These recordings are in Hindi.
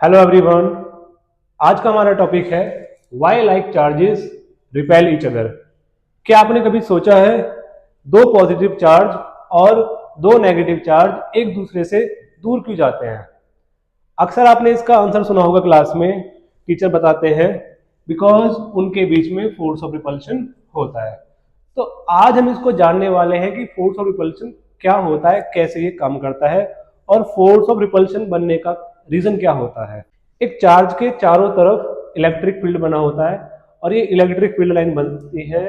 Hello everyone. आज का हमारा टॉपिक है why like charges repel each other. क्या आपने कभी सोचा है दो पॉजिटिव चार्ज और दो नेगेटिव चार्ज एक दूसरे से दूर क्यों जाते हैं? अक्सर आपने इसका आंसर सुना होगा क्लास में। टीचर बताते हैं बिकॉज उनके बीच में फोर्स ऑफ रिपल्शन होता है। तो आज हम इसको जानने वाले हैं कि फोर्स ऑफ रिपल्शन क्या होता है, कैसे ये काम करता है और फोर्स ऑफ रिपल्शन बनने का रीजन क्या होता है। एक चार्ज के चारों तरफ इलेक्ट्रिक फील्ड बना होता है और ये इलेक्ट्रिक फील्ड लाइन बनती है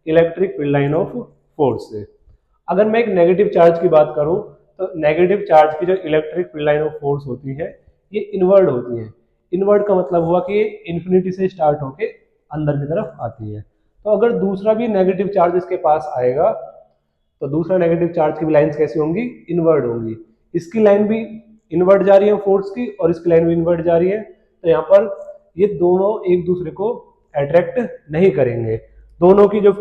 electric field line of force से। अगर मैं एक नेगेटिव चार्ज की बात करूं तो नेगेटिव चार्ज की जो electric field line of force होती है ये इनवर्ड होती है। इनवर्ड का मतलब हुआ कि ये इन्फिनिटी से स्टार्ट होके अंदर की तरफ आती है। तो अगर दूसरा भी नेगेटिव चार्ज इसके पास आएगा तो दूसरा नेगेटिव चार्ज की भी लाइंस कैसी होंगी? इनवर्ड होंगी। इसकी लाइन भी इनवर्ड जा रही है फोर्स की और इसकी लाइन भी इनवर्ड जा रही है। तो यहाँ पर ये दोनों एक दूसरे को अट्रैक्ट नहीं करेंगे। दोनों की जो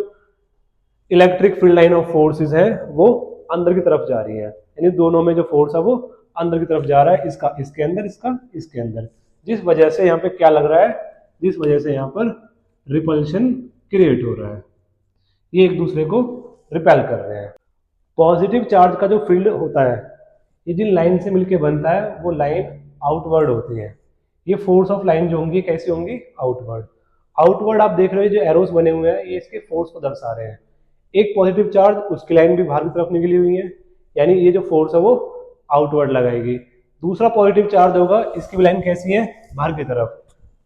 electric field line of forces है वो अंदर की तरफ जा रही है, यानी दोनों में जो फोर्स है वो अंदर की तरफ जा रहा है, इसका इसके अंदर, इसका इसके अंदर। जिस वजह से यहाँ पे क्या लग रहा है, जिस वजह से यहाँ पर रिपल्शन क्रिएट हो रहा है, ये एक दूसरे को रिपेल कर रहे हैं। पॉजिटिव चार्ज का जो फील्ड होता है ये जिन लाइन से मिलके बनता है वो लाइन आउटवर्ड होती है। ये फोर्स ऑफ लाइन जो होंगी कैसी होंगी? आउटवर्ड। आउटवर्ड आप देख रहे हो जो एरोस बने हुए हैं ये इसके फोर्स को दर्शा रहे हैं। एक पॉजिटिव चार्ज उसकी लाइन भी बाहर की तरफ निकली हुई है, यानी ये जो फोर्स है वो आउटवर्ड लगाएगी। दूसरा पॉजिटिव चार्ज होगा, इसकी भी लाइन कैसी है? बाहर की तरफ।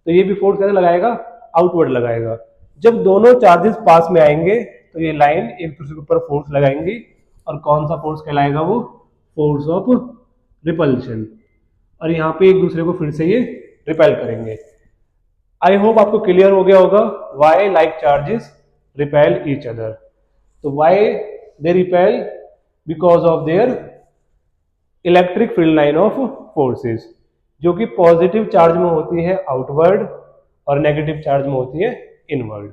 तो ये भी फोर्स कैसे लगाएगा? आउटवर्ड लगाएगा। जब दोनों चार्जेस पास में आएंगे तो ये लाइन एक दूसरे के ऊपर फोर्स लगाएंगी और कौन सा फोर्स कहलाएगा? वो फोर्स ऑफ रिपल्शन। और यहाँ पे एक दूसरे को फिर से ये रिपेल करेंगे। आई होप आपको क्लियर हो गया होगा why like charges repel each other. तो why they repel? Because of their electric field line of forces, जो कि पॉजिटिव चार्ज में होती है आउटवर्ड और नेगेटिव चार्ज में होती है इनवर्ड।